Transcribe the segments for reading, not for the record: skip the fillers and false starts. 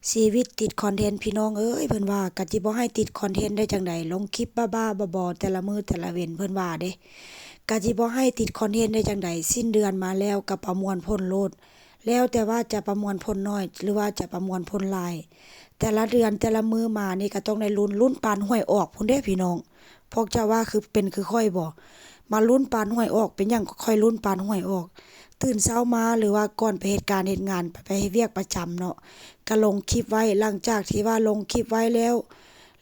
ชีวิตติดคอนเทนต์พี่น้องเอ้ยเพิ่นว่ากะจิบ่ให้ติดคอนเทนต์ได้จั่งใดลงคลิปบ้าๆบอๆแต่ละมื้อแต่ละเว้นเพิ่นว่าเด้กะจิบ่ให้ติดคอนเทนต์ได้จั่งใดสิ้นเดือนมาแล้วก็ประมวลผลโลดแล้วแต่ว่าจะประมวลผลน้อยหรือว่าจะประมวลผลหลายแต่ละเดือนแต่ละมื้อมานี่ก็ต้องได้ลุ้นปานหวยออกพู้นเด้พี่น้องพวกเจ้าว่าคือเป็นคือข้อยบ่มาลุ้นปานหวยออกเป็นหยังก็ค่อยลุ้นปานหวยออกตื่นเช้ามาหรือว่าก่อนไปเฮ็ดการเฮ็ดงานไปเฮ็ดเวียกประจำเนาะ ก็ลงคลิปไว้หลังจากที่ว่าลงคลิปไว้แล้ว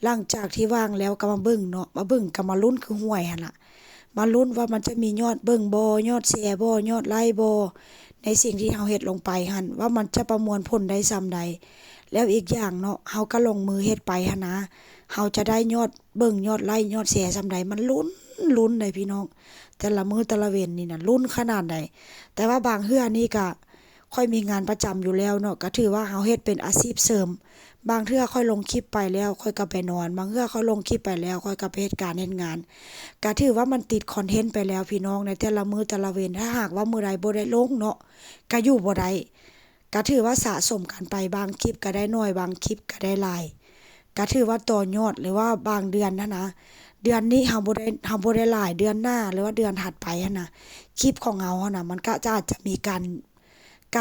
หลังจากที่ว่างแล้วก็มาเบิ่งเนาะมาเบิ่งก็มาลุ้นคือหวยหั่นล่ะมาลุ้นว่ามันจะมียอดเบิ่งบ่ยอดแชร์บ่ยอดไลก์บ่ในสิ่งที่เฮาเฮ็ดลงไปหั่นว่ามันจะประมวลผลได้ส่ำใดแล้วอีกอย่างเนาะเฮาก็ลงมือเฮ็ดไปหันนะเฮาจะได้ยอดเบิ่งยอดไลก์ยอดแชร์ส่ำใดมันลุ้นเลยพี่น้องแต่ละมื้อแต่ละเว้นนี่น่ะลุ้นขนาดใดแต่ว่าบางเทื่อนี่ก็ ค่อยมีงานประจำอยู่แล้วเนาะก็ถือว่าเฮาเฮ็ดเป็นอาชีพเสริมบางเทื่อค่อยลงคลิปไปแล้วค่อยก็ไปนอนบางเทื่อค่อยลงคลิปไปแล้วค่อยก็ไปเฮ็ดการเฮ็ดงานก็ถือว่ามันติดคอนเทนต์ไปแล้วพี่น้องในแต่ละมื้อแต่ละเว้นถ้าหากว่ามื้อใดบ่ได้ลงเนาะก็อยู่บ่ได้ก็ถือว่าสะสมกันไปบางคลิปก็ได้น้อยบางคลิปก็ได้หลายก็ถือว่าต่อยอดหรือว่าบางเดือนนะเดือนนี้เฮาบ่ได้หลายเดือนหน้าหรือว่าเดือนถัดไปหันน่ะคลิปของเฮาหั่นน่ะมันก็จะอาจจะมีกา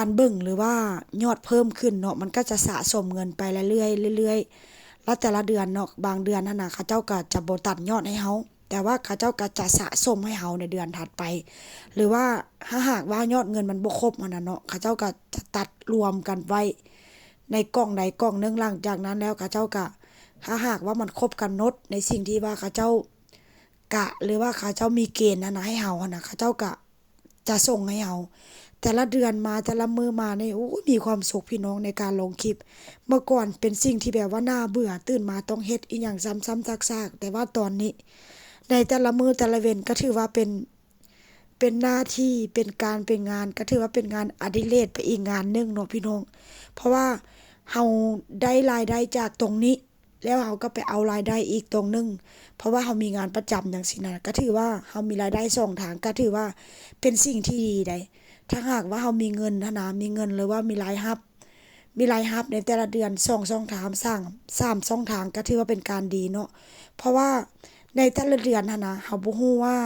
รเบิ่งหรือว่ายอดเพิ่มขึ้นเนาะมันก็จะสะสมเงินไปเรื่อยๆเรื่อยๆแล้วแต่ละเดือนเนาะบางเดือนนั่นน่ะเขาเจ้าก็จะบ่ตัดยอดให้เฮาแต่ว่าเขาเจ้าก็จะสะสมให้เฮาในเดือนถัดไปหรือว่าถ้าหากว่ายอดเงินมันบ่ครบหั้นน่ะเนาะเขาเจ้าก็จะตัดรวมกันไว้ในกล่องใดกล่องหนึ่งหลังจากนั้นแล้วเขาเจ้าก็ถ้าหากว่ามันครบกำหนดในสิ่งที่ว่าเขาเจ้ากะหรือว่าเขาเจ้ามีเกณฑ์นั่นน่ะให้เฮาหั่นน่ะเขาเจ้าก็จะส่งให้เฮา แต่ละเดือนมาแต่ละมื้อมานี่โอ้ยมีความสุขพี่น้องในการลงคลิปเมื่อก่อนเป็นสิ่งที่แบบว่าน่าเบื่อตื่นมาต้องเฮ็ดอีหยังซ้ำๆซากๆแต่ว่าตอนนี้ในแต่ละมื้อแต่ละเว้นก็ถือว่าเป็นหน้าที่เป็นการเป็นงานก็ถือว่าเป็นงานอดิเรกไปอีกงานหนึ่งเนาะพี่น้องเพราะว่าเฮาได้รายได้จากตรงนี้แล้วเฮาก็ไปเอารายได้อีกตรงหนึ่งเพราะว่าเฮามีงานประจำจังซี้นะก็ถือว่าเฮามีรายได้สองทางก็ถือว่าเป็นสิ่งที่ดีได้ ถ้าหากว่าเรามีเงินหั้นนะมีเงินหรือว่ามีรายรับในแต่ละเดือน2ช่องทาง3ช่องทางก็ถือว่าเป็นการดีเนาะเพราะว่าในแต่ละเดือนหั้นนะเราบ่ฮู้ว่า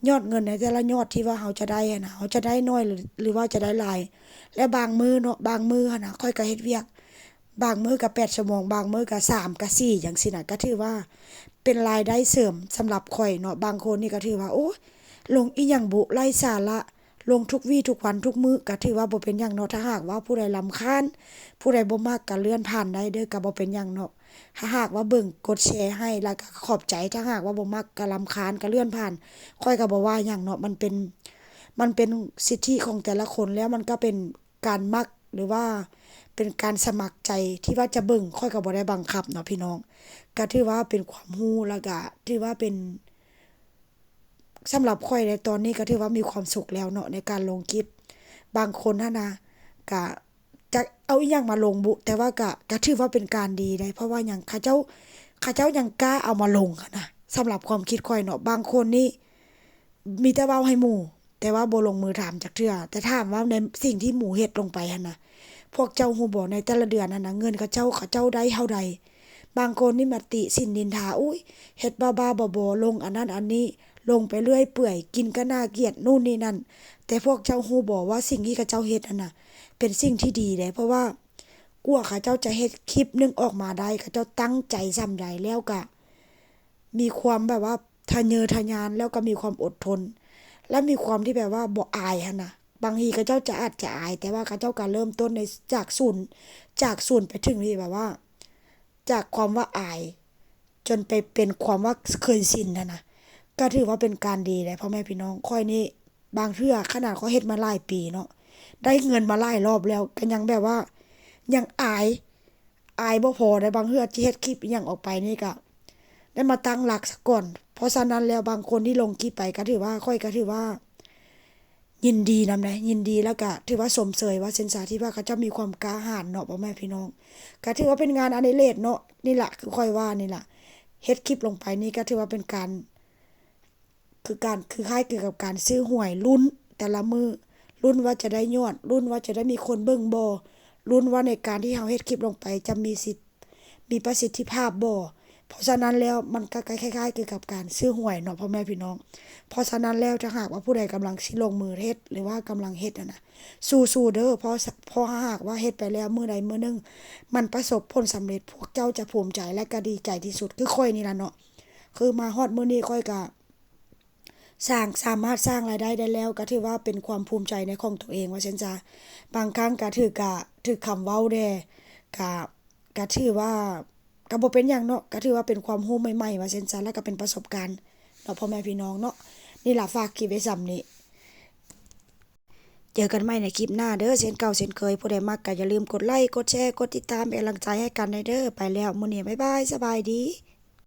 ยอดเงินในแต่ละยอดที่ว่าเราจะได้หั้นน่ะเราจะได้น้อยหรือว่าจะได้หลายและบางมื้อเนาะบางมื้อหั้นน่ะข้อยก็เฮ็ดเวียกบางมื้อก็8ชั่วโมงบางมื้อก็3ก็4จังซี้น่ะก็ถือว่าเป็นรายได้เสริมสำหรับข้อยเนาะบางคนนี่ก็ถือว่าโอ๊ยลงอิหยังบุไร้สาระ ลงทุกวี่ทุกวันทุกมื้อก็ถือว่าบ่เป็นหยังเนาะถ้าหากว่าผู้ใดรำคาญผู้ใดบ่มักก็เลื่อนผ่านได้เด้อก็บ่เป็นหยังเนาะถ้าหากว่าเบิ่งกดแชร์ให้แล้วก็ขอบใจถ้าหากว่าบ่มักก็รำคาญก็เลื่อนผ่านข้อยก็บ่ว่าหยังเนาะมันเป็นสิทธิของแต่ละคนแล้วมันก็เป็นการมักหรือว่าเป็นการสมัครใจที่ว่าจะเบิ่งข้อยก็บ่ได้บังคับเนาะพี่น้องก็ถือว่าเป็นความรู้แล้วก็ถือว่าเป็น สำหรับข้อยในตอนนี้ก็ถือว่ามีความสุขแล้วเนาะในการลงคลิปบางคนหั้นนะก็จะเอาอิหยังมาลงบุแต่ว่าก็ถือว่าเป็นการดีได้เพราะว่าหยังเขาเจ้ายังกล้าเอามาลงอะนะสำหรับความคิดข้อยเนาะบางคนนี่มีแต่เว้าให้หมู่แต่ว่าบ่ลงมือทำจักเทื่อแต่ถามว่าในสิ่งที่หมู่เฮ็ดลงไปหั่นน่ะพวกเจ้าฮู้บ่ในแต่ละเดือนนั้นน่ะเงินเขาเจ้าได้เท่าใดบางคนนี่มาติฉินนินทาอุ๊ยเฮ็ดบ้าๆบอๆลงอันนั้นอันนี้ ลงไปเรื่อยเปื่อยกินก็น่าเกลียดนู่นนี่นั่นแต่พวกเจ้าฮู้บ่ว่าสิ่งที่เขาเจ้าเฮ็ดนั่นน่ะเป็นสิ่งที่ดีเด้เพราะว่ากว่าเขาเจ้าจะเฮ็ดคลิปหนึ่งออกมาได้เขาเจ้าตั้งใจส่ำใดแล้วก็มีความแบบว่าทะเยอทะยานแล้วก็มีความอดทนและมีความที่แบบว่าบ่อายหั้นน่ะบางทีเขาเจ้าจะอาจจะอายแต่ว่าเขาเจ้าก็เริ่มต้นในจากศูนย์ไปถึงที่แบบว่าจากความว่าอายจนไปเป็นความว่าเคยชินน่ะนะ ก็ถือว่าเป็นการดีเลยพ่อแม่พี่น้องข้อยนี่บางเทื่อขนาดเขาเฮ็ดมาหลายปีเนาะได้เงินมาหลายรอบแล้วก็ยังแบบว่ายังอายบ่พอได้บางเทื่อที่เฮ็ดคลิปอิหยังออกไปนี่ก็ได้มาตั้งหลักซะก่อนเพราะฉะนั้นแล้วบางคนที่ลงคลิปไปก็ถือว่าข้อยก็ถือว่ายินดีนำนะยินดีแล้วก็ถือว่าสมเสยว่าเซ็นสาที่ว่าเขาเจ้ามีความกล้าหาญเนาะพ่อแม่พี่น้องก็ถือว่าเป็นงานอดิเรกเนาะนี่ล่ะคือข้อยว่านี่ล่ะเฮ็ดคลิปลงไปนี่ก็ถือว่าเป็นการ คือคล้ายเกี่ยวกับการซื้อหวยลุ้นแต่ละมื้อลุ้นว่าจะได้ยอดลุ้นว่าจะได้มีคนเบิ่งบ่ ลุ้นว่าในการที่เฮาเฮ็ดคลิปลงไปจะมีประสิทธิภาพบ่เพราะฉะนั้นแล้วมันก็คล้ายๆเกี่ยวกับการซื้อหวยเนาะพ่อแม่พี่น้องเพราะฉะนั้นแล้วถ้าหากว่าผู้ใดกำลังสิลงมือเฮ็ดหรือว่ากำลังเฮ็ดนะสู้ๆเด้อเพราะหากว่าเฮ็ดไปแล้วมื้อใดมื้อหนึงมันประสบผลสำเร็จพวกเจ้าจะภูมิใจและก็ดีใจที่สุดคือข้อยนี่ล่ะเนาะคือมาฮอดมื้อนี้ข้อยก็สามารถสร้างรายได้ได้แล้วก็ถือว่าเป็นความภูมิใจในของตัวเองว่าซั่นจ้ะบางครั้งก็ถือคำเว้าแด่ก็ก็ถือว่าก็บ่เป็นหยังเนาะก็ถือว่าเป็นความรู้ใหม่ๆว่าซั่นจ้ะแล้วก็เป็นประสบการณ์เนาะพ่อแม่พี่น้องเนาะนี่ล่ะฝากคลิปไว้ส่ำนี้เจอกันใหม่ในคลิปหน้าเด้อเช่นเก่าเช่นเคยผู้ใดมักก็อย่าลืมกดไลค์กดแชร์กดติดตามเป็นกำลังใจให้กันเด้อไปแล้วมื้อนี้บ๊ายบายสบายดี